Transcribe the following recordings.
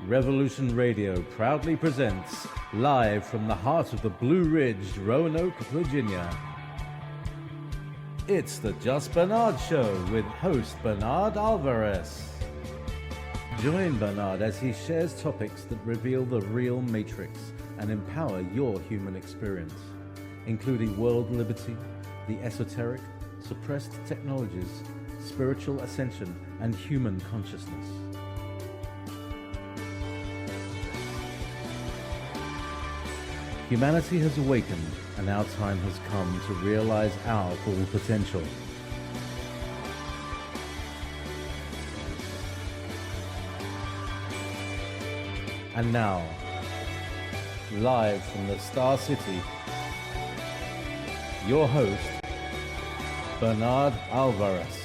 Revolution Radio proudly presents, live from the heart of the Blue Ridge, Roanoke, Virginia. It's the Just Bernard Show with host Bernard Alvarez. Join Bernard as he shares topics that reveal the real matrix and empower your human experience, including world liberty, the esoteric, suppressed technologies, spiritual ascension, and human consciousness. Humanity has awakened, and our time has come to realize our full potential. And now, live from the Star City, your host, Bernard Alvarez.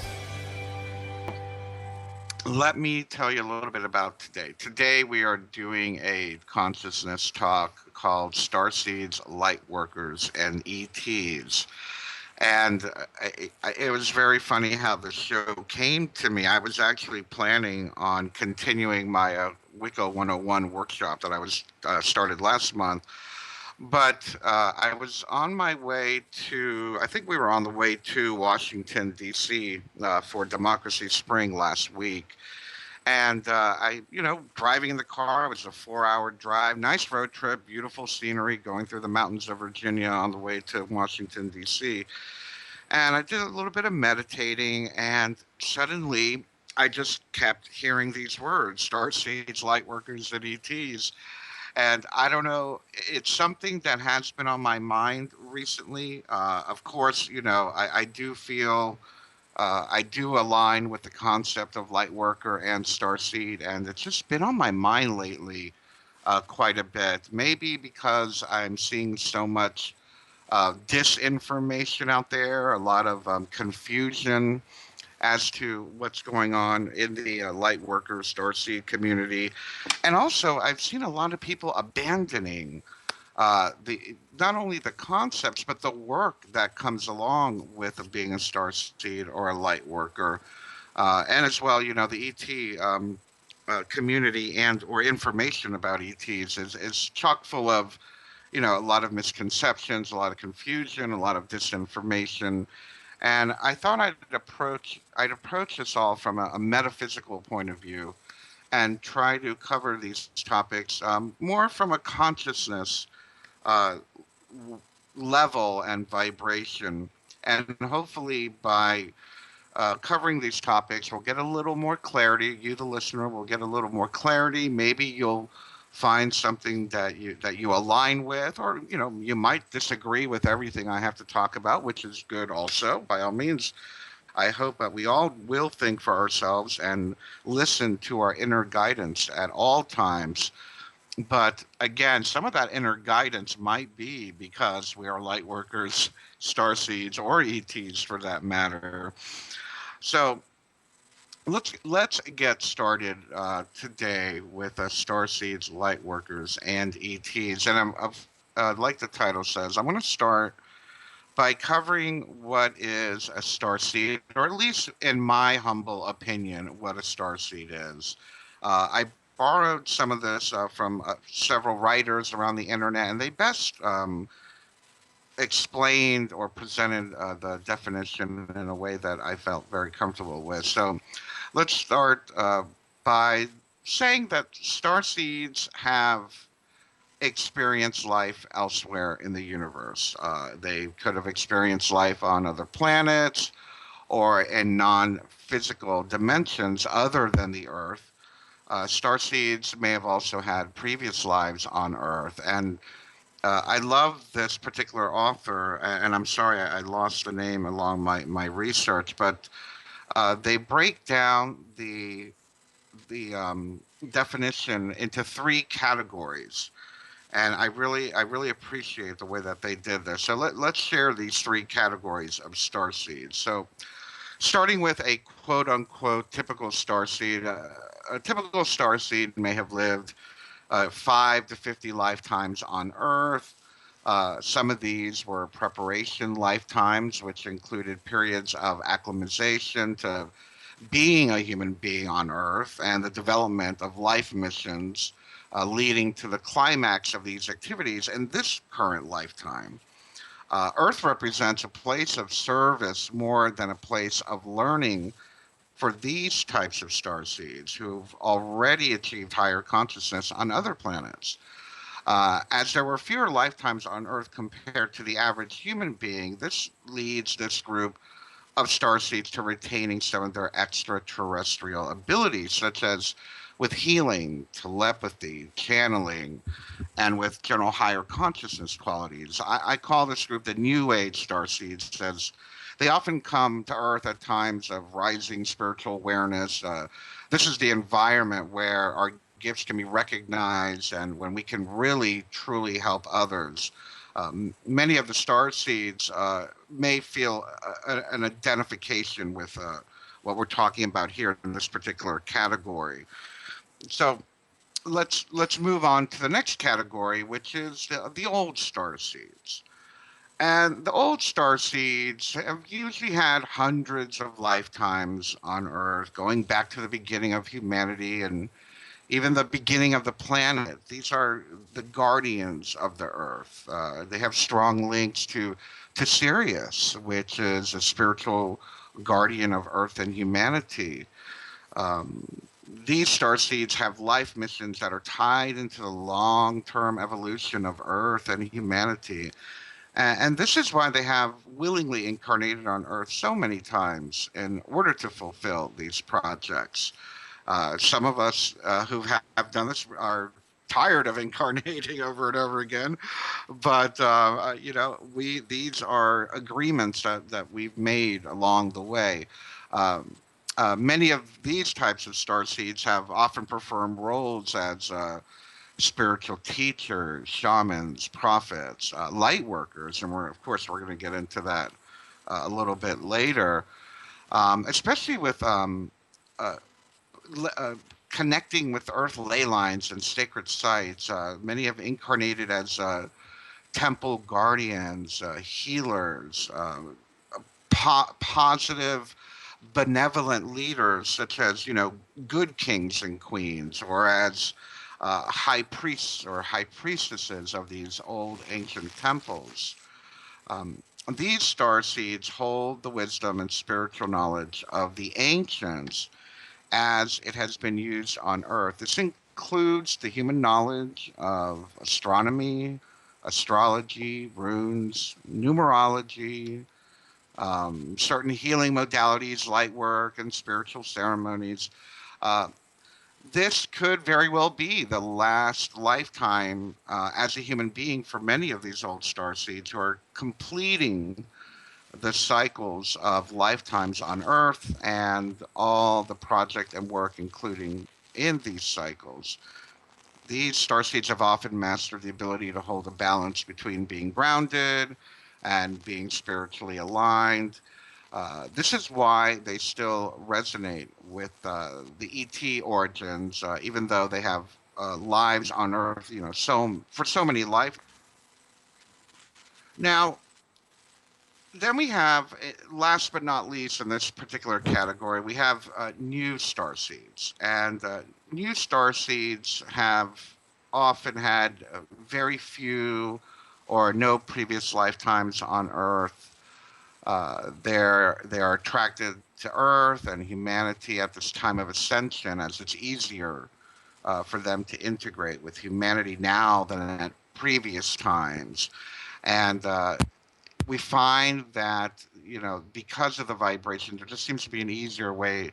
Let me tell you a little bit about today. Today we are doing a consciousness talk called Starseeds, Lightworkers, and ETs. And it was very funny how the show came to me. I was actually planning on continuing my Wicca 101 workshop that I was started last month. But I was on my way to, I think we were on the way to Washington, D.C. For Democracy Spring last week. And driving in the car, it was a 4-hour drive, nice road trip, beautiful scenery, going through the mountains of Virginia on the way to Washington, D.C. And I did a little bit of meditating, and suddenly I just kept hearing these words, Starseeds, Lightworkers, and ETs. And I don't know, it's something that has been on my mind recently. Of course, I do feel, I do align with the concept of Lightworker and Starseed, and it's just been on my mind lately quite a bit. Maybe because I'm seeing so much disinformation out there, a lot of confusion as to what's going on in the Lightworker Starseed community. And also, I've seen a lot of people abandoning not only the concepts, but the work that comes along with being a Starseed or a Lightworker. And as well, the ET community and or information about ETs is chock full of, a lot of misconceptions, a lot of confusion, a lot of disinformation. And I thought I'd approach this all from a metaphysical point of view and try to cover these topics more from a consciousness level and vibration. And hopefully by covering these topics, we'll get a little more clarity. You, the listener, will get a little more clarity. Maybe you'll find something that you align with, or you might disagree with everything I have to talk about, which is good also. By all means, I hope that we all will think for ourselves and listen to our inner guidance at all times. But again, some of that inner guidance might be because we are Lightworkers, Starseeds, or ETs for that matter. So let's get started today with Starseeds, Lightworkers, and ETs. And like the title says, I want to start by covering what is a Starseed, or at least in my humble opinion, what a Starseed is. I borrowed some of this from several writers around the internet, and they best explained or presented the definition in a way that I felt very comfortable with. So let's start by saying that Starseeds have experienced life elsewhere in the universe. They could have experienced life on other planets or in non-physical dimensions other than the Earth. Starseeds may have also had previous lives on Earth. And I love this particular author, and I'm sorry I lost the name along my research, but they break down the definition into 3 categories, and I really appreciate the way that they did this. So let's share these 3 categories of starseeds. So, starting with a quote unquote typical starseed, a typical starseed may have lived 5 to 50 lifetimes on Earth. Some of these were preparation lifetimes, which included periods of acclimatization to being a human being on Earth and the development of life missions leading to the climax of these activities in this current lifetime. Earth represents a place of service more than a place of learning for these types of starseeds who've already achieved higher consciousness on other planets. As there were fewer lifetimes on Earth compared to the average human being, this leads this group of starseeds to retaining some of their extraterrestrial abilities, such as with healing, telepathy, channeling, and with general higher consciousness qualities. I call this group the New Age starseeds, as they often come to Earth at times of rising spiritual awareness. This is the environment where our gifts can be recognized and when we can really, truly help others. Many of the star seeds may feel an identification with what we're talking about here in this particular category. So let's move on to the next category, which is the old star seeds. And the old star seeds have usually had hundreds of lifetimes on Earth, going back to the beginning of humanity and even the beginning of the planet. These are the guardians of the Earth. They have strong links to Sirius, which is a spiritual guardian of Earth and humanity. Um, these star seeds have life missions that are tied into the long-term evolution of Earth and humanity. And this is why they have willingly incarnated on Earth so many times in order to fulfill these projects. Some of us who have done this are tired of incarnating over and over again, but we these are agreements that we've made along the way. Um, Many of these types of star seeds have often performed roles as spiritual teachers, shamans, prophets, light workers, and we're going to get into that a little bit later, especially with uh, uh, connecting with earth ley lines and sacred sites. Many have incarnated as temple guardians, healers, positive, benevolent leaders, such as good kings and queens, or as high priests or high priestesses of these old ancient temples. Um, these star seeds hold the wisdom and spiritual knowledge of the ancients as it has been used on Earth. This includes the human knowledge of astronomy, astrology, runes, numerology, certain healing modalities, light work, and spiritual ceremonies. Uh, this could very well be the last lifetime as a human being for many of these old star seeds who are completing the cycles of lifetimes on Earth and all the project and work including in these cycles. These starseeds have often mastered the ability to hold a balance between being grounded and being spiritually aligned. This is why they still resonate with the ET origins, even though they have lives on Earth, so for so many life. Now, then we have, last but not least, in this particular category, we have new star seeds. And new star seeds have often had very few or no previous lifetimes on Earth. They are attracted to Earth and humanity at this time of ascension, as it's easier for them to integrate with humanity now than at previous times. And we find that because of the vibration, there just seems to be an easier way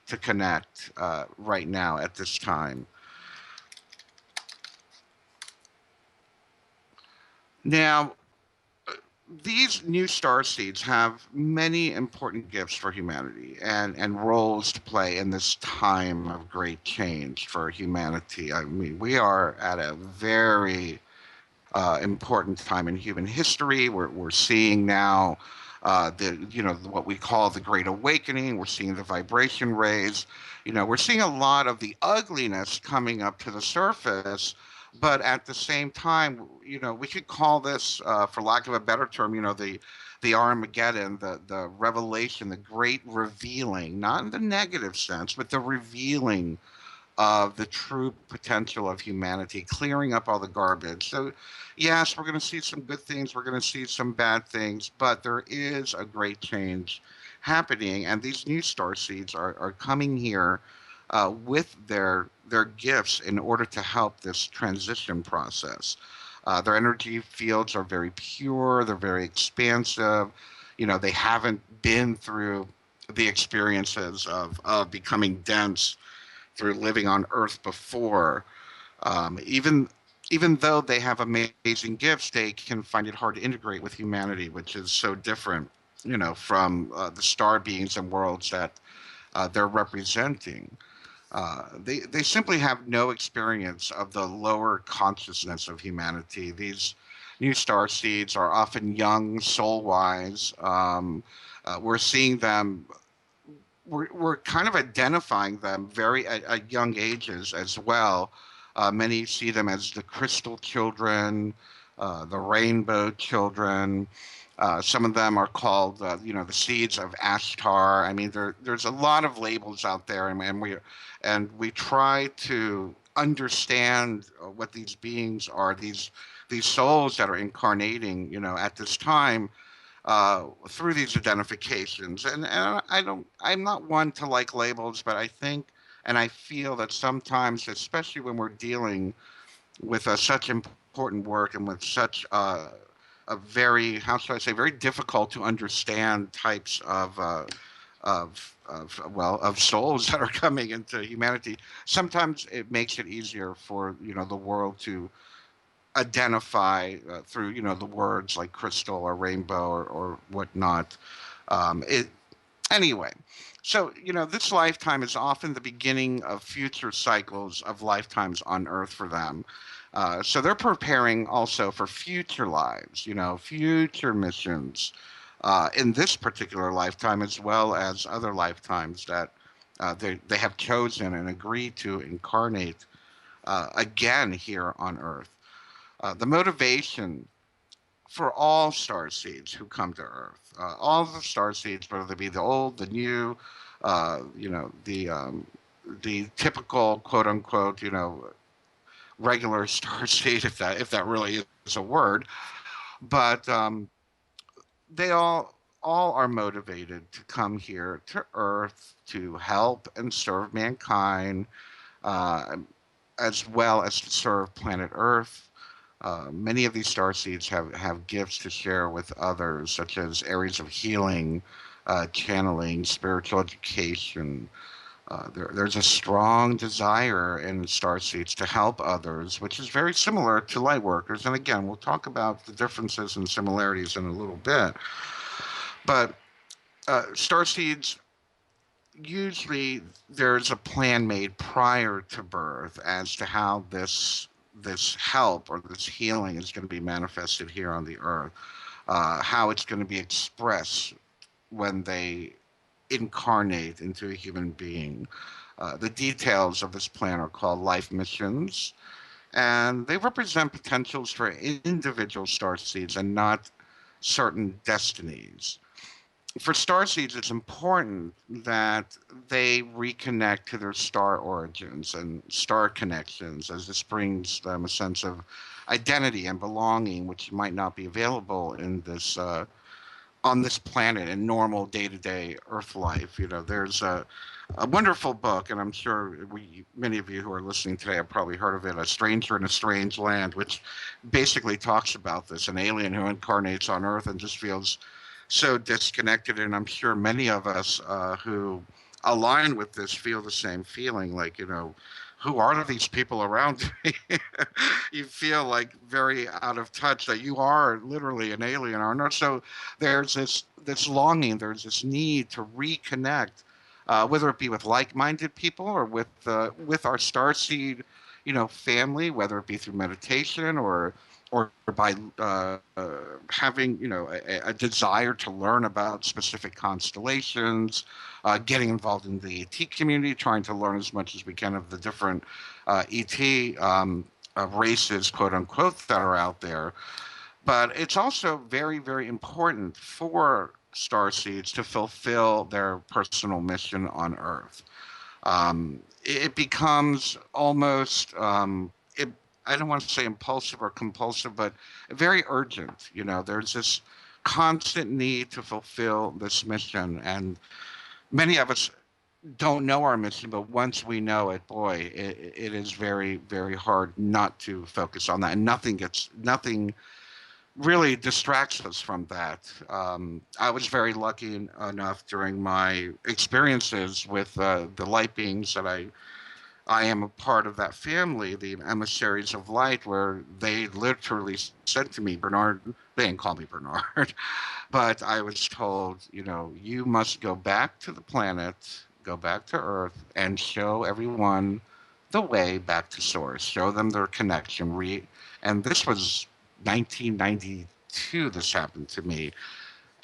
to connect right now at this time. Now, these new star seeds have many important gifts for humanity and roles to play in this time of great change for humanity. I mean, we are at a very important time in human history. We're seeing now what we call the Great Awakening. We're seeing the vibration raise. We're seeing a lot of the ugliness coming up to the surface, But at the same time, we could call this, for lack of a better term, the Armageddon, the revelation, the great revealing, not in the negative sense, but the revealing of the true potential of humanity, clearing up all the garbage. So, yes, we're going to see some good things, we're going to see some bad things, but there is a great change happening, and these new star seeds are coming here with their gifts in order to help this transition process. Their energy fields are very pure, they're very expansive. They haven't been through the experiences of becoming dense through living on Earth before. Even though they have amazing gifts, they can find it hard to integrate with humanity, which is so different, from the star beings and worlds that they're representing. They simply have no experience of the lower consciousness of humanity. These new star seeds are often young, soul wise. We're seeing them, we're kind of identifying them very at young ages as well. Many see them as the crystal children, the rainbow children. Some of them are called, the seeds of Ashtar. I mean, there's a lot of labels out there, and we try to understand what these beings are. These souls that are incarnating, at this time, through these identifications. And I'm not one to like labels, but I think and I feel that sometimes, especially when we're dealing with such important work and with such a very, how should I say, very difficult to understand types of souls that are coming into humanity. Sometimes it makes it easier for the world to identify through the words like crystal or rainbow or whatnot. It Anyway, so this lifetime is often the beginning of future cycles of lifetimes on Earth for them. So they're preparing also for future lives, future missions in this particular lifetime, as well as other lifetimes that they have chosen and agreed to incarnate again here on Earth. The motivation for all star seeds who come to Earth, all the star seeds, whether they be the old, the new, the typical quote unquote, regular star seed, if that really is a word, but they all are motivated to come here to Earth to help and serve mankind, uh, as well as to serve planet Earth. Many of these star seeds have gifts to share with others, such as areas of healing, channeling, spiritual education. There's a strong desire in star seeds to help others, which is very similar to light workers. And again, we'll talk about the differences and similarities in a little bit. But star seeds, usually there's a plan made prior to birth as to how this help or this healing is going to be manifested here on the earth, how it's going to be expressed when they incarnate into a human being. The details of this plan are called life missions, and they represent potentials for individual star seeds and not certain destinies. For star seeds, it's important that they reconnect to their star origins and star connections, as this brings them a sense of identity and belonging, which might not be available in this on this planet in normal day-to-day Earth life. There's a wonderful book, and I'm sure many of you who are listening today have probably heard of it, "A Stranger in a Strange Land," which basically talks about this: an alien who incarnates on Earth and just feels so disconnected. And I'm sure many of us who align with this feel the same feeling, like, who are these people around me? You feel like very out of touch, that you are literally an alien on Earth. So there's this longing, there's this need to reconnect, whether it be with like-minded people or with our starseed, family, whether it be through meditation or by having a desire to learn about specific constellations, getting involved in the ET community, trying to learn as much as we can of the different ET races, quote unquote, that are out there. But it's also very, very important for starseeds to fulfill their personal mission on Earth. It becomes almost, I don't want to say impulsive or compulsive, but very urgent. There's this constant need to fulfill this mission. And many of us don't know our mission, but once we know it, boy, it is very, very hard not to focus on that. And nothing really distracts us from that. I was very lucky enough during my experiences with the light beings that I am a part of that family, the emissaries of light, where they literally said to me, Bernard, they didn't call me Bernard, but I was told, you must go back to the planet, go back to Earth, and show everyone the way back to Source, show them their connection. And this was 1992, this happened to me.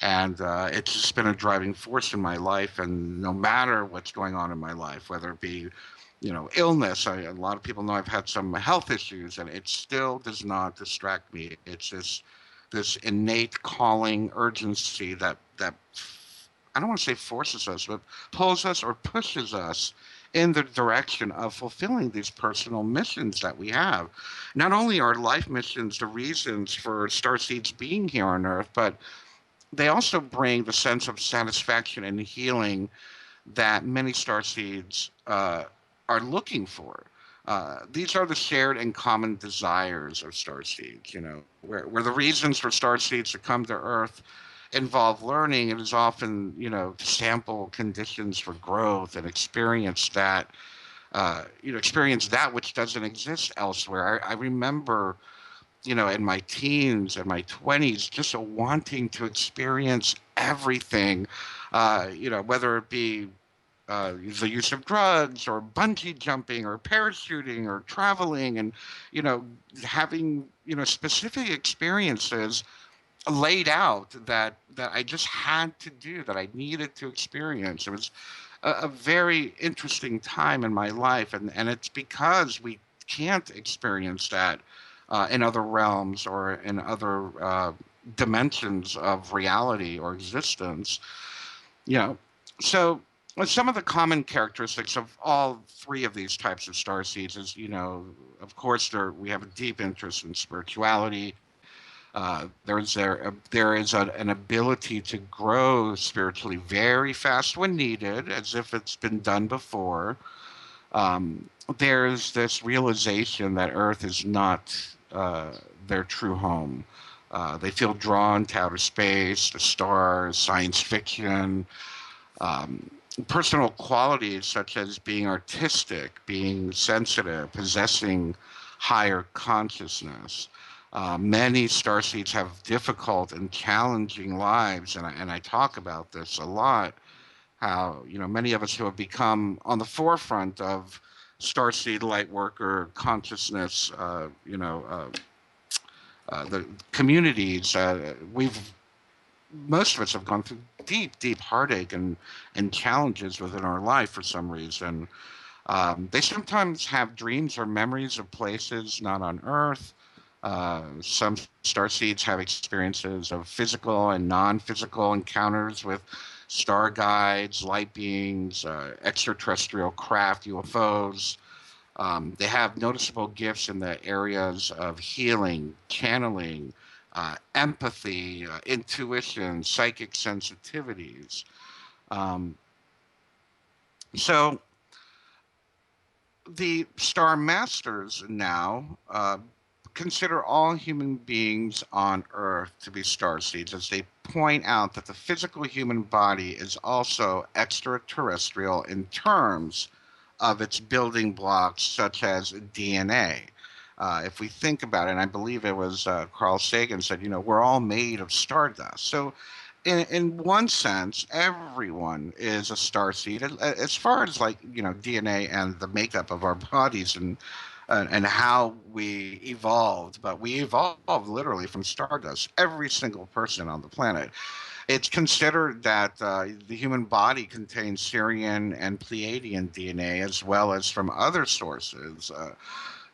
And it's just been a driving force in my life. And no matter what's going on in my life, whether it be illness. A lot of people know I've had some health issues, and it still does not distract me. It's this innate calling urgency that I don't want to say forces us, but pulls us or pushes us in the direction of fulfilling these personal missions that we have. Not only are life missions the reasons for starseeds being here on Earth, but they also bring the sense of satisfaction and healing that many starseeds are looking for. These are the shared and common desires of starseeds, where the reasons for starseeds to come to Earth involve learning. It is often, to sample conditions for growth and experience that which doesn't exist elsewhere. I remember, in my teens and my 20s, just wanting to experience everything, whether it be the use of drugs or bungee jumping or parachuting or traveling and, having, specific experiences laid out that I just had to do, that I needed to experience. It was a very interesting time in my life. And it's because we can't experience that in other realms or in other dimensions of reality or existence. So some of the common characteristics of all three of these types of starseeds is, of course, we have a deep interest in spirituality. There is an ability to grow spiritually very fast when needed, as if it's been done before. There's this realization that Earth is not their true home. They feel drawn to outer space, the stars, science fiction. Personal qualities such as being artistic, being sensitive, possessing higher consciousness. Many starseeds have difficult and challenging lives, and I talk about this a lot. How many of us who have become on the forefront of starseed lightworker consciousness, the communities, most of us have gone through deep, deep heartache and challenges within our life for some reason. They sometimes have dreams or memories of places not on Earth. Some starseeds have experiences of physical and non-physical encounters with star guides, light beings, extraterrestrial craft, UFOs. They have noticeable gifts in the areas of healing, channeling, empathy, intuition, psychic sensitivities. So the Star Masters now consider all human beings on Earth to be starseeds, as they point out that the physical human body is also extraterrestrial in terms of its building blocks, such as DNA. If we think about it, and I believe it was Carl Sagan said, we're all made of stardust. So in one sense, everyone is a starseed. As far as DNA and the makeup of our bodies and how we evolved, but we evolved literally from stardust, every single person on the planet. It's considered that the human body contains Sirian and Pleiadian DNA, as well as from other sources.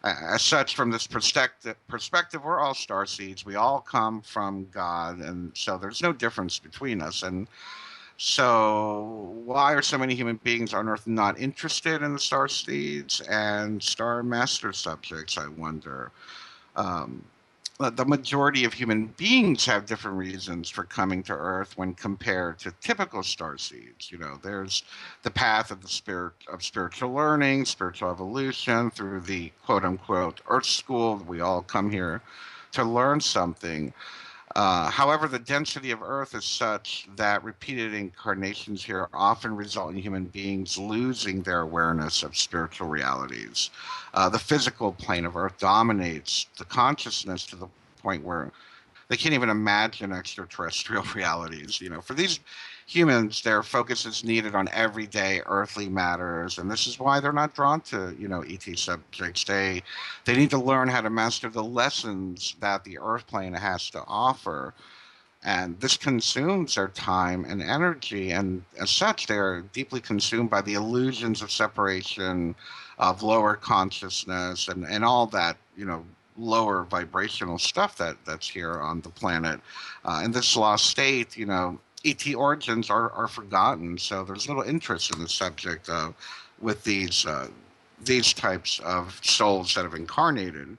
As such, from this perspective, we're all star seeds. We all come from God, and so there's no difference between us. And so, why are so many human beings on Earth not interested in the star seeds and star master subjects? I wonder. Um, the majority of human beings have different reasons for coming to Earth when compared to typical star seeds. There's the path of the spirit of spiritual learning, spiritual evolution through the quote unquote Earth School. We all come here to learn something. However, the density of Earth is such that repeated incarnations here often result in human beings losing their awareness of spiritual realities. The physical plane of Earth dominates the consciousness to the point where they can't even imagine extraterrestrial realities. For these humans, their focus is needed on everyday earthly matters, and this is why they're not drawn to, ET subjects. They need to learn how to master the lessons that the Earth plane has to offer, and this consumes their time and energy. And as such, they are deeply consumed by the illusions of separation, of lower consciousness, and all that, lower vibrational stuff that's here on the planet. In this lost state, ET origins are forgotten. So there's little interest in the subject with these types of souls that have incarnated.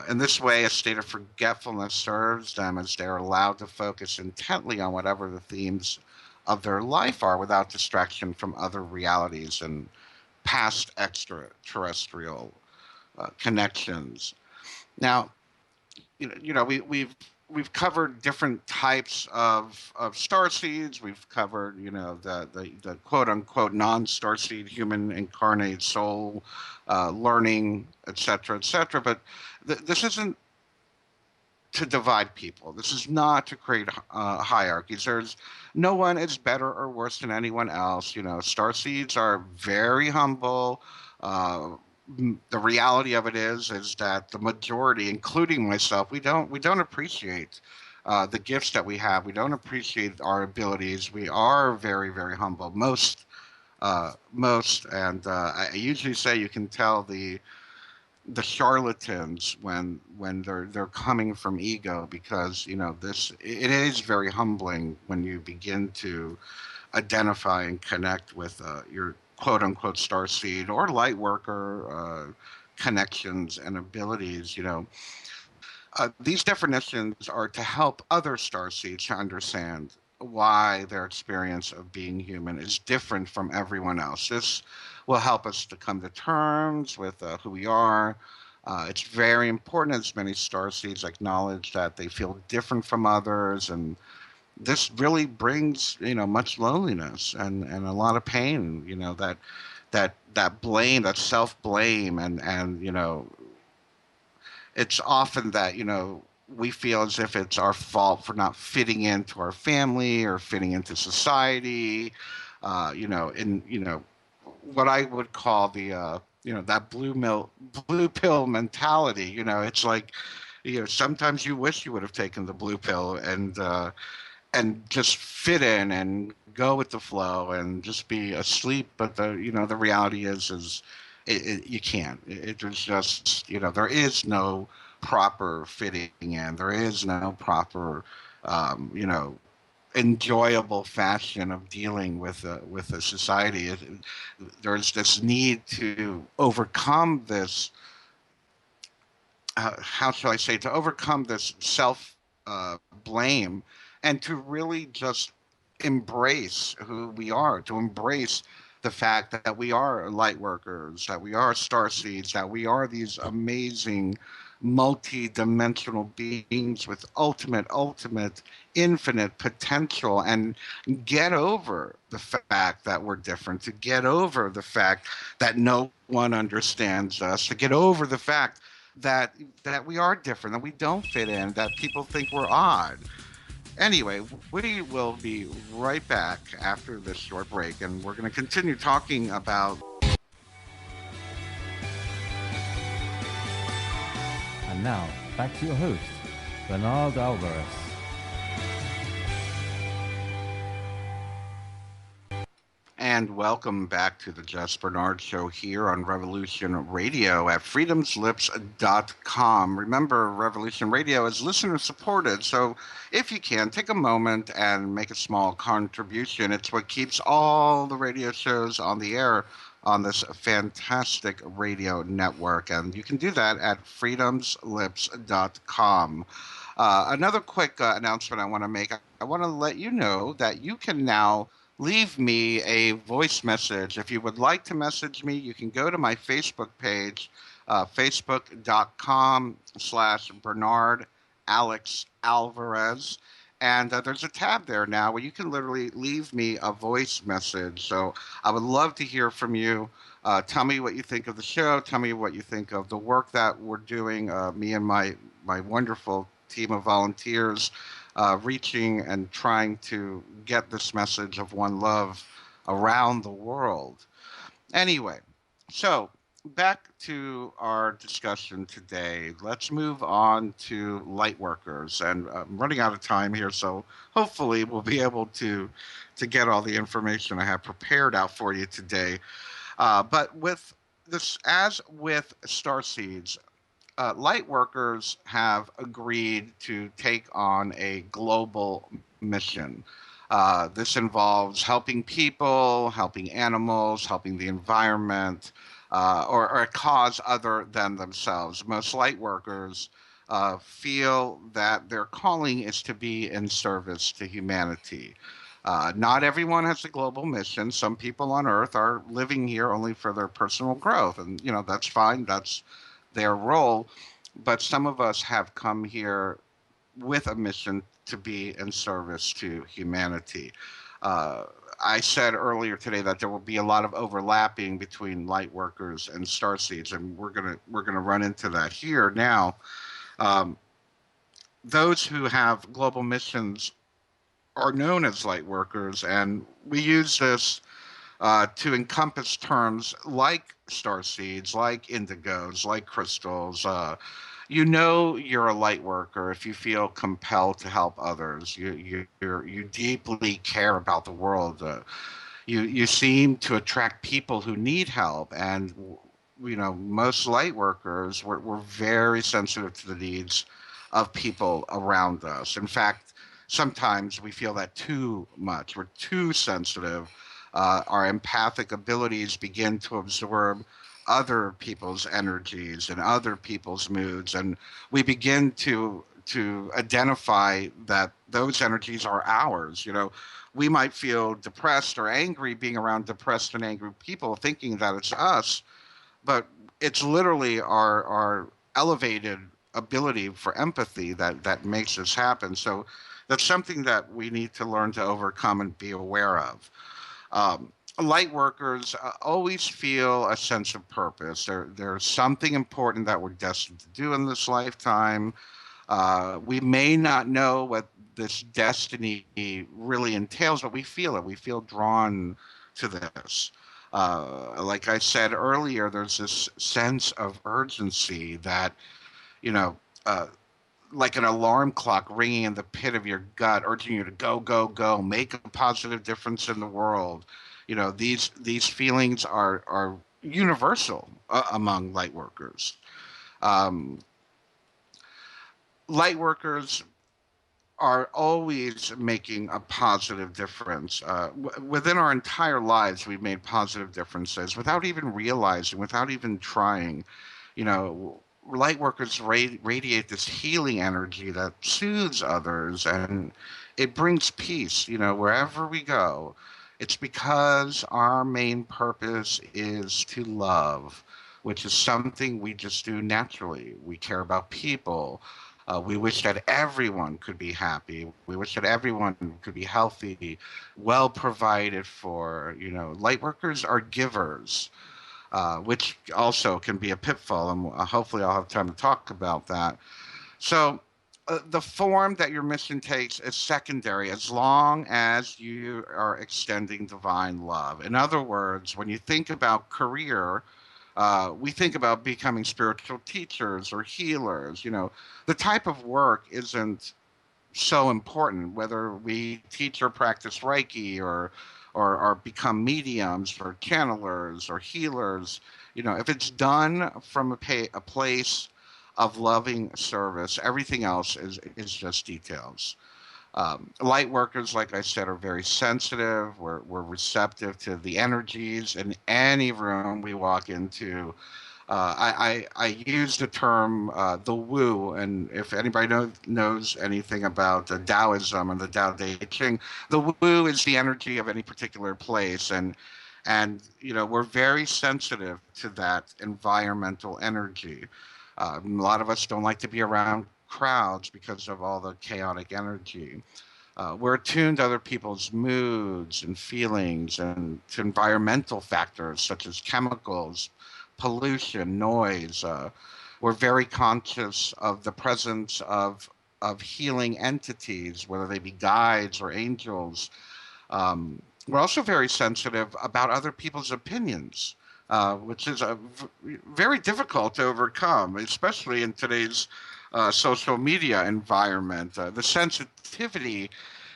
In this way, a state of forgetfulness serves them as they're allowed to focus intently on whatever the themes of their life are without distraction from other realities and past extraterrestrial connections. Now, we've covered different types of star seeds. We've covered, the quote unquote non-star seed human incarnate soul, learning, etc., etc. But this isn't to divide people. This is not to create hierarchies. There's no one is better or worse than anyone else. Star seeds are very humble. The reality of it is that the majority, including myself, we don't appreciate the gifts that we have. We don't appreciate our abilities. We are very, very humble. And I usually say you can tell the charlatans when they're coming from ego, because this it is very humbling when you begin to identify and connect with your quote unquote star seed or light worker connections and abilities. These definitions are to help other star seeds to understand why their experience of being human is different from everyone else. This will help us to come to terms with who we are. It's very important as many star seeds acknowledge that they feel different from others, and this really brings much loneliness and a lot of pain. That blame, that self blame, and it's often that we feel as if it's our fault for not fitting into our family or fitting into society. In what I would call the that blue pill mentality. It's like sometimes you wish you would have taken the blue pill and just fit in and go with the flow and just be asleep. But the reality is you can't. There's just there is no proper fitting in. There is no proper enjoyable fashion of dealing with a society. There's this need to overcome this. How shall I say? To overcome this self blame, and to really just embrace who we are. To embrace the fact that we are light workers, that we are star seeds, that we are these amazing multi-dimensional beings with ultimate infinite potential, and get over the fact that we're different, to get over the fact that no one understands us, to get over the fact that we are different, that we don't fit in, that people think we're odd. Anyway, we will be right back after this short break, and we're going to continue talking about. And now, back to your host, Bernard Alvarez. And welcome back to the Just Bernard Show here on Revolution Radio at freedomslips.com. Remember, Revolution Radio is listener supported, so if you can, take a moment and make a small contribution. It's what keeps all the radio shows on the air on this fantastic radio network, and you can do that at freedomslips.com. Another quick announcement I want to make. I want to let you know that you can now leave me a voice message. If you would like to message me, you can go to my Facebook page, facebook.com/Bernard Alex Alvarez. And there's a tab there now where you can literally leave me a voice message. So I would love to hear from you. Tell me what you think of the show. Tell me what you think of the work that we're doing, me and my wonderful team of volunteers reaching and trying to get this message of one love around the world. Anyway, so back to our discussion today. Let's move on to Lightworkers. And I'm running out of time here, so hopefully we'll be able to get all the information I have prepared out for you today. But with this, as with Starseeds, Lightworkers have agreed to take on a global mission. This involves helping people, helping animals, helping the environment, or a cause other than themselves. Most Lightworkers feel that their calling is to be in service to humanity. Not everyone has a global mission. Some people on Earth are living here only for their personal growth, and that's fine. That's their role, but some of us have come here with a mission to be in service to humanity. I said earlier today that there will be a lot of overlapping between Lightworkers and Starseeds, and we're gonna run into that here now. Those who have global missions are known as Lightworkers, and we use this to encompass terms like starseeds, like indigos, like crystals. You're a light worker if you feel compelled to help others. You deeply care about the world. You seem to attract people who need help, and most light workers we're very sensitive to the needs of people around us. In fact, sometimes we feel that too much. We're too sensitive. Our empathic abilities begin to absorb other people's energies and other people's moods, and we begin to identify that those energies are ours. We might feel depressed or angry being around depressed and angry people, thinking that it's us, but it's literally our elevated ability for empathy that makes this happen. So that's something that we need to learn to overcome and be aware of. Light workers always feel a sense of purpose. There's something important that we're destined to do in this lifetime. We may not know what this destiny really entails, but we feel it. We feel drawn to this. Like I said earlier, there's this sense of urgency that, you know, uh, like an alarm clock ringing in the pit of your gut, urging you to go, go, go, make a positive difference in the world. These feelings are universal among light workers. Um, Light workers are always making a positive difference. Within our entire lives, we've made positive differences without even realizing, without even trying. Light workers radiate this healing energy that soothes others, and it brings peace, wherever we go. It's because our main purpose is to love, which is something we just do naturally. We care about people. We wish that everyone could be happy. We wish that everyone could be healthy, well provided for. Light workers are givers, which also can be a pitfall, and hopefully I'll have time to talk about that. So, the form that your mission takes is secondary as long as you are extending divine love. In other words, when you think about career, we think about becoming spiritual teachers or healers. The type of work isn't so important, whether we teach or practice Reiki or or become mediums or channelers or healers. If it's done from a place of loving service, everything else is just details. Light workers, like I said, are very sensitive. We're receptive to the energies in any room we walk into. I use the term the woo, and if anybody knows anything about Taoism and the Tao Te Ching, the woo is the energy of any particular place, and we're very sensitive to that environmental energy. A lot of us don't like to be around crowds because of all the chaotic energy. We're attuned to other people's moods and feelings and to environmental factors such as chemicals, pollution, noise. We're very conscious of the presence of healing entities, whether they be guides or angels. We're also very sensitive about other people's opinions, which is very difficult to overcome, especially in today's social media environment. The sensitivity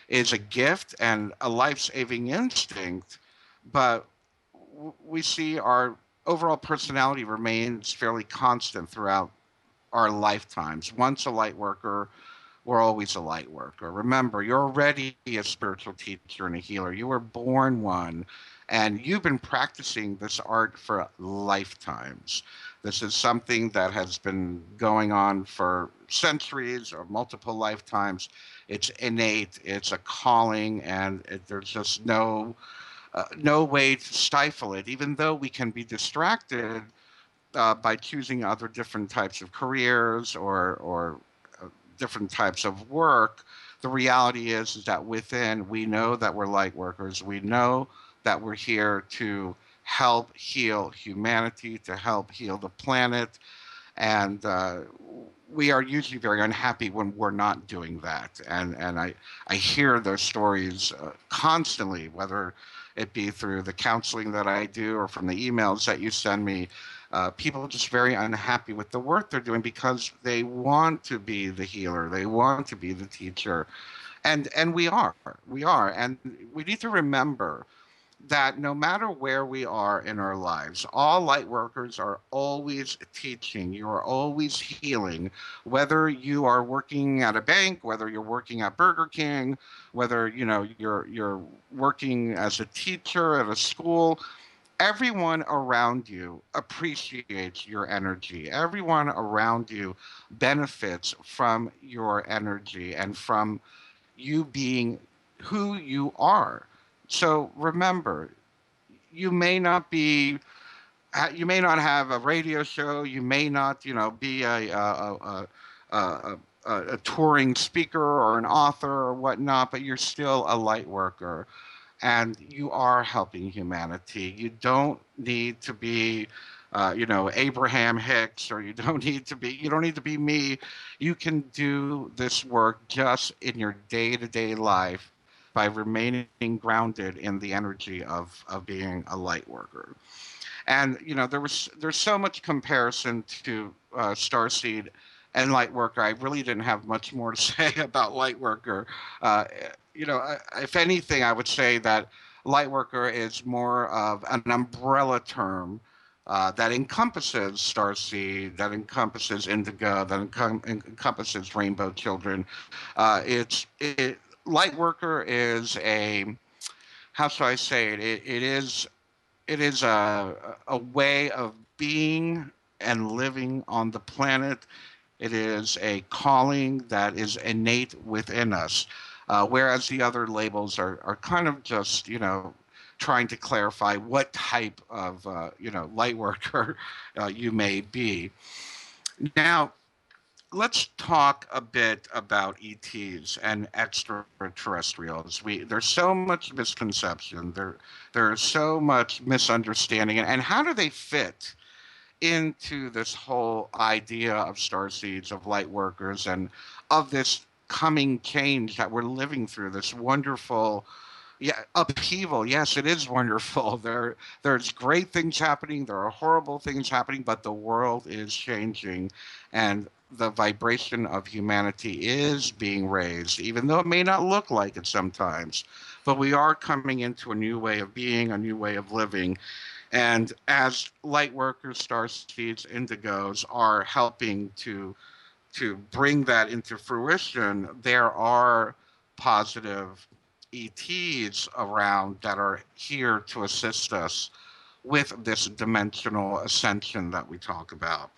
is a gift and a life-saving instinct, but we see our overall personality remains fairly constant throughout our lifetimes. Once a light worker, we're always a light worker. Remember, you're already a spiritual teacher and a healer. You were born one, and you've been practicing this art for lifetimes. This is something that has been going on for centuries or multiple lifetimes. It's innate, it's a calling, and there's just no way to stifle it, even though we can be distracted by choosing other different types of careers or different types of work. The reality is that within, we know that we're light workers. We know that we're here to help heal humanity, to help heal the planet. And we are usually very unhappy when we're not doing that. And I hear those stories constantly, whether it be through the counseling that I do or from the emails that you send me. People are just very unhappy with the work they're doing because they want to be the healer, they want to be the teacher, and we are, and we need to remember that no matter where we are in our lives, all light workers are always teaching. You are always healing, whether you are working at a bank, whether you're working at Burger King, whether you're working as a teacher at a school. Everyone around you appreciates your energy. Everyone around you benefits from your energy and from you being who you are. So remember, you may not be, you may not have a radio show. You may not, be a touring speaker or an author or whatnot, but you're still a light worker and you are helping humanity. You don't need to be, Abraham Hicks, or you don't need to be me. You can do this work just in your day-to-day life by remaining grounded in the energy of being a light worker. And there's so much comparison to Starseed and Lightworker. I really didn't have much more to say about Lightworker. Uh, if anything, I would say that Lightworker is more of an umbrella term that encompasses Starseed, that encompasses Indigo, that encompasses Rainbow Children. Lightworker is how shall I say it? It is a way of being and living on the planet. It is a calling that is innate within us, whereas the other labels are kind of just, trying to clarify what type of, light worker you may be. Now, let's talk a bit about ETs and extraterrestrials. There's so much misconception. There's so much misunderstanding, and how do they fit into this whole idea of starseeds, of light workers, and of this coming change that we're living through? This wonderful, yeah, upheaval. Yes, it is wonderful. There's great things happening. There are horrible things happening, but the world is changing, and the vibration of humanity is being raised, even though it may not look like it sometimes. But we are coming into a new way of being, a new way of living. And as light workers, star seeds, indigos are helping to bring that into fruition, there are positive ETs around that are here to assist us with this dimensional ascension that we talk about.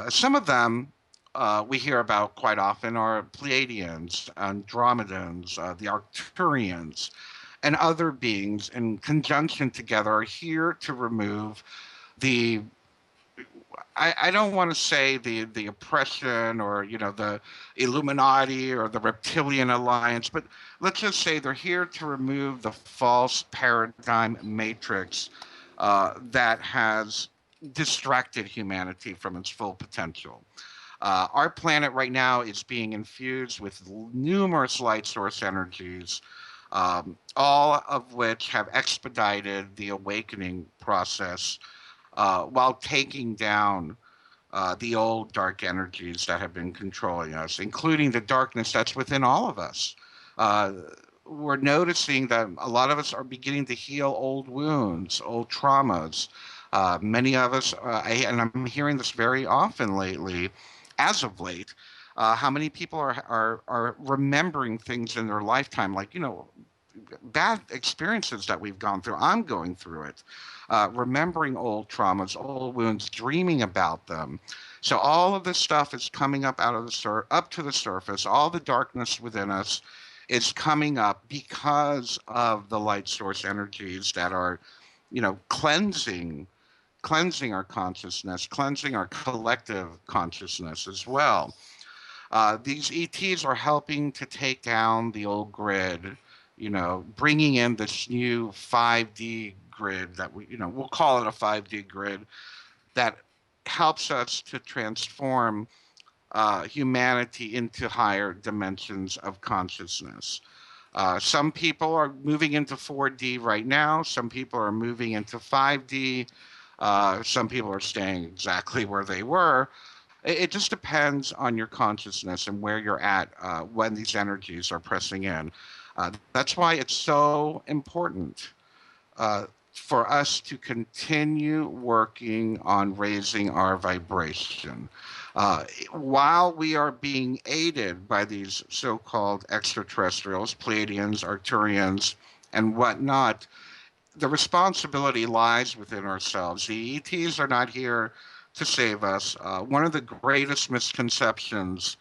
Some of them we hear about quite often are Pleiadians, Andromedans, the Arcturians, and other beings in conjunction together are here to remove the I don't want to say the oppression or the Illuminati or the Reptilian Alliance, but let's just say they're here to remove the false paradigm matrix that has distracted humanity from its full potential. Our planet right now is being infused with numerous light source energies, all of which have expedited the awakening process while taking down the old dark energies that have been controlling us, including the darkness that's within all of us. Uh, we're noticing that a lot of us are beginning to heal old wounds, old traumas. Many of us, and I'm hearing this very often lately, as of late, how many people are remembering things in their lifetime, like bad experiences that we've gone through. I'm going through it, remembering old traumas, old wounds, dreaming about them. So all of this stuff is coming up out of the up to the surface. All the darkness within us is coming up because of the light source energies that are, cleansing our consciousness, cleansing our collective consciousness as well. These ETs are helping to take down the old grid, bringing in this new 5D grid that we'll call it a 5D grid that helps us to transform humanity into higher dimensions of consciousness. Some people are moving into 4D right now. Some people are moving into 5D. Some people are staying exactly where they were. It just depends on your consciousness and where you're at when these energies are pressing in. That's why it's so important uh, for us to continue working on raising our vibration. While we are being aided by these so-called extraterrestrials, Pleiadians, Arcturians, and whatnot, the responsibility lies within ourselves. The ETs are not here to save us. One of the greatest misconceptions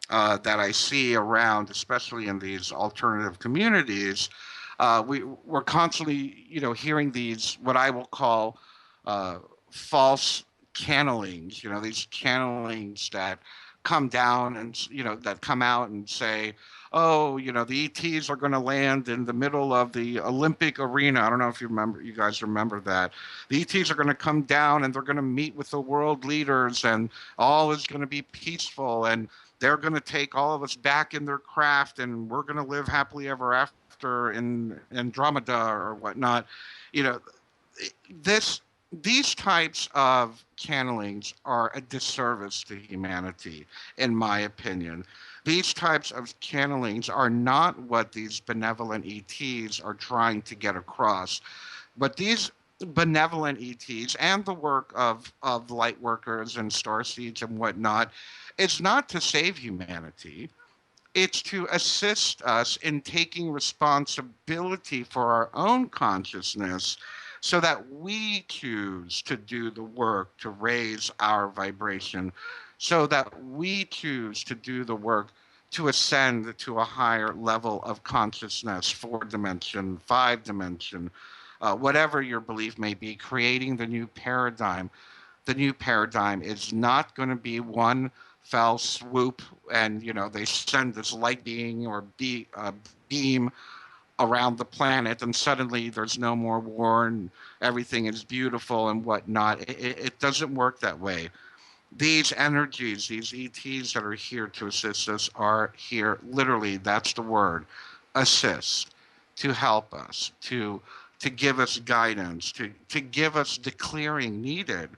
that I see around, especially in these alternative communities, we're constantly, hearing these what I will call uh, false channelings. These channelings that come down and that come out and say, "Oh, the ETs are going to land in the middle of the Olympic arena." I don't know if you guys remember that. The ETs are going to come down and they're going to meet with the world leaders, and all is going to be peaceful, and they're going to take all of us back in their craft, and we're going to live happily ever after in Andromeda or whatnot. You know, this these types of channelings are a disservice to humanity, in my opinion. These types of channelings are not what these benevolent ETs are trying to get across. But these benevolent ETs and the work of light workers and starseeds and whatnot, it's not to save humanity. It's to assist us in taking responsibility for our own consciousness so that we choose to do the work to raise our vibration, so that we choose to do the work to ascend to a higher level of consciousness, 4 dimension, 5 dimension, whatever your belief may be, creating the new paradigm. The new paradigm is not going to be one fell swoop and they send this light being or beam around the planet and suddenly there's no more war and everything is beautiful and whatnot. It doesn't work that way. These energies, these ETs that are here to assist us are here, literally, that's the word, assist, to help us, to give us guidance, to give us the clearing needed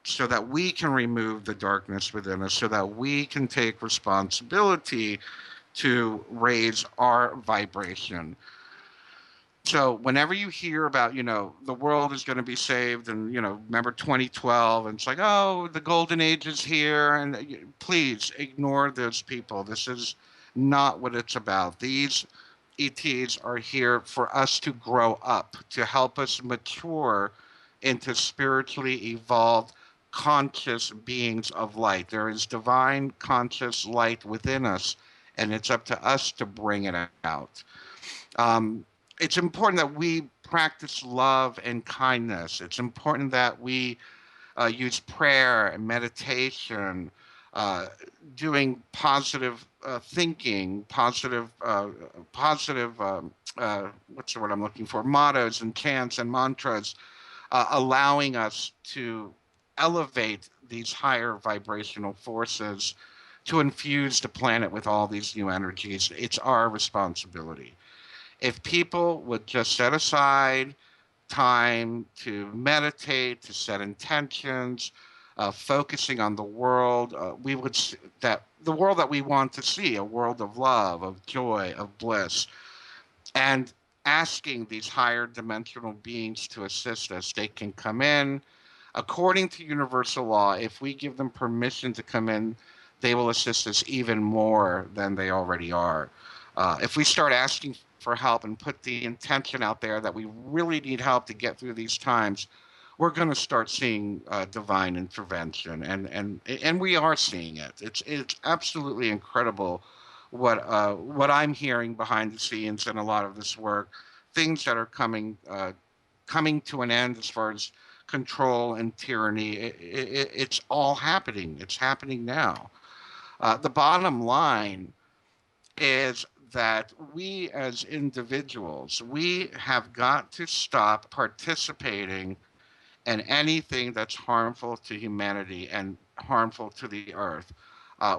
so that we can remove the darkness within us, so that we can take responsibility to raise our vibration. So whenever you hear about, the world is going to be saved, and, remember 2012, and it's like, oh, the golden age is here, and please ignore those people. This is not what it's about. These ETs are here for us to grow up, to help us mature into spiritually evolved, conscious beings of light. There is divine conscious light within us, and it's up to us to bring it out. Um, it's important that we practice love and kindness. It's important that we use prayer and meditation, uh, doing positive thinking, what's the word I'm looking for? Mottos and chants and mantras, allowing us to elevate these higher vibrational forces to infuse the planet with all these new energies. It's our responsibility. If people would just set aside time to meditate, to set intentions, focusing on the world, we would that the world that we want to see, a world of love, of joy, of bliss, and asking these higher dimensional beings to assist us. They can come in. According to universal law, if we give them permission to come in, they will assist us even more than they already are. If we start asking for help and put the intention out there that we really need help to get through these times, we're going to start seeing divine intervention, and we are seeing it. It's absolutely incredible what I'm hearing behind the scenes in a lot of this work. Things that are coming to an end as far as control and tyranny. It's all happening. It's happening now. The bottom line is that we as individuals, we have got to stop participating in anything that's harmful to humanity and harmful to the earth.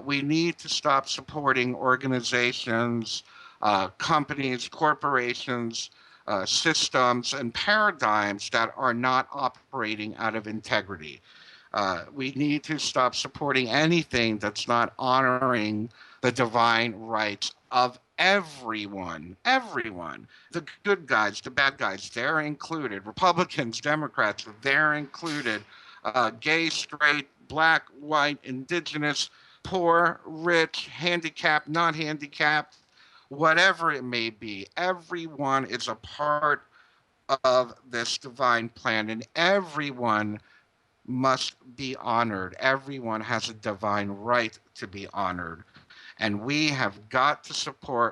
We need to stop supporting organizations, companies, corporations, systems, and paradigms that are not operating out of integrity. We need to stop supporting anything that's not honoring the divine rights of everyone. Everyone. The good guys, the bad guys, they're included. Republicans, Democrats, they're included. Gay, straight, black, white, indigenous, poor, rich, handicapped, not handicapped, whatever it may be. Everyone is a part of this divine plan, and everyone must be honored. Everyone has a divine right to be honored. And we have got to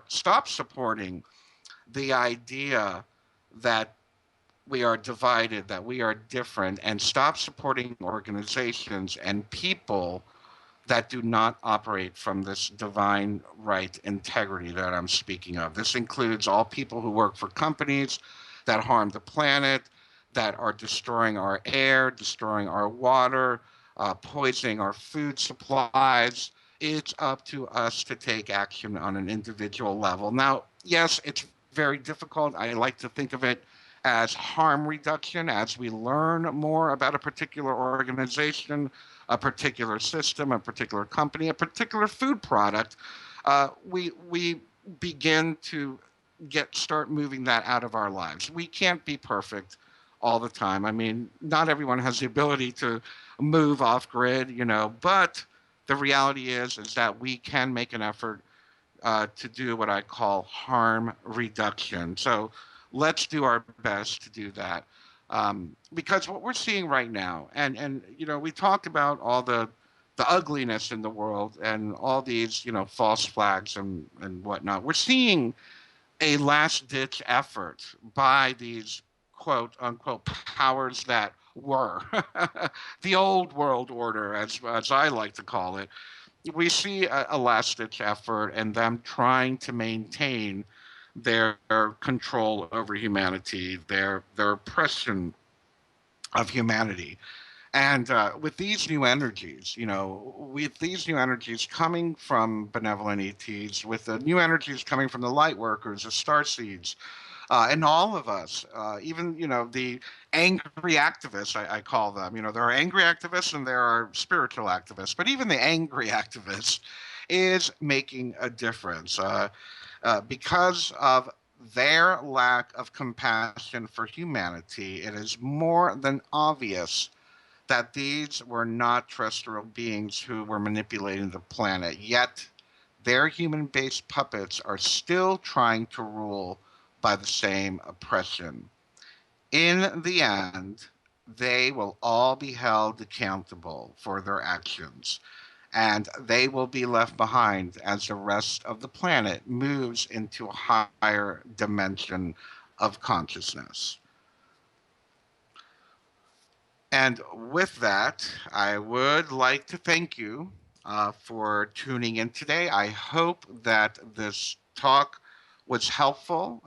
stop supporting the idea that we are divided, that we are different, and stop supporting organizations and people that do not operate from this divine right integrity that I'm speaking of. This includes all people who work for companies that harm the planet, that are destroying our air, destroying our water, poisoning our food supplies. It's up to us to take action on an individual level. Now, yes, it's very difficult. I like to think of it as harm reduction as we learn more about a particular organization, a particular system, a particular company, a particular food product. We begin to start moving that out of our lives. We can't be perfect all the time. I mean, not everyone has the ability to move off grid, but the reality is that we can make an effort to do what I call harm reduction. So let's do our best to do that. Because what we're seeing right now, and we talked about all the ugliness in the world and all these, false flags and whatnot. We're seeing a last ditch effort by these quote unquote powers that were the old world order, as I like to call it. We see a last ditch effort and them trying to maintain their control over humanity, their oppression of humanity. And with these new energies, coming from benevolent ETs, with the new energies coming from the Lightworkers, the Starseeds, And all of us, even the angry activists, I call them. There are angry activists and there are spiritual activists, but even the angry activist is making a difference because of their lack of compassion for humanity. It is more than obvious that these were not terrestrial beings who were manipulating the planet, yet their human based puppets are still trying to rule by the same oppression. In the end, they will all be held accountable for their actions, and they will be left behind as the rest of the planet moves into a higher dimension of consciousness. And with that, I would like to thank you for tuning in today. I hope that this talk was helpful,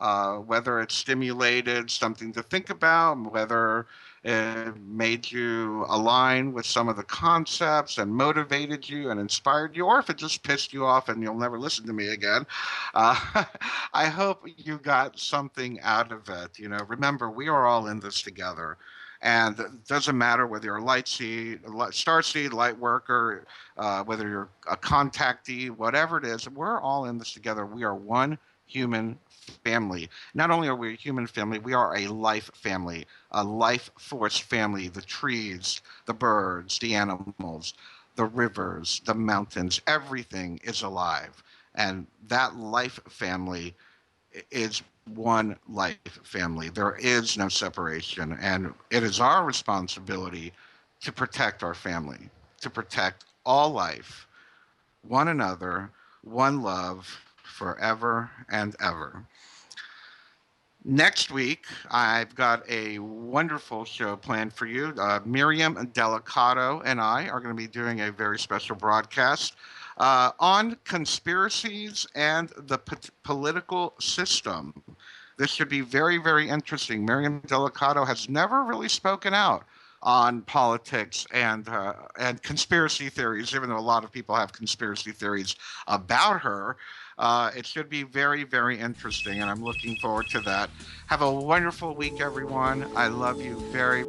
whether it stimulated something to think about, whether it made you align with some of the concepts and motivated you and inspired you, or if it just pissed you off and you'll never listen to me again. Uh, I hope you got something out of it. Remember, we are all in this together. And it doesn't matter whether you're a starseed, light worker, whether you're a contactee, whatever it is, we're all in this together. We are one human family. Not only are we a human family, we are a life family, a life force family. The trees, the birds, the animals, the rivers, the mountains, everything is alive. And that life family is one life family. There is no separation. And it is our responsibility to protect our family, to protect all life, one another, one love, forever and ever. Next week, I've got a wonderful show planned for you. Miriam Delicato and I are going to be doing a very special broadcast on conspiracies and the political system. This should be very, very interesting. Miriam Delicato has never really spoken out on politics and conspiracy theories, even though a lot of people have conspiracy theories about her. It should be very, very interesting, and I'm looking forward to that. Have a wonderful week, everyone. I love you very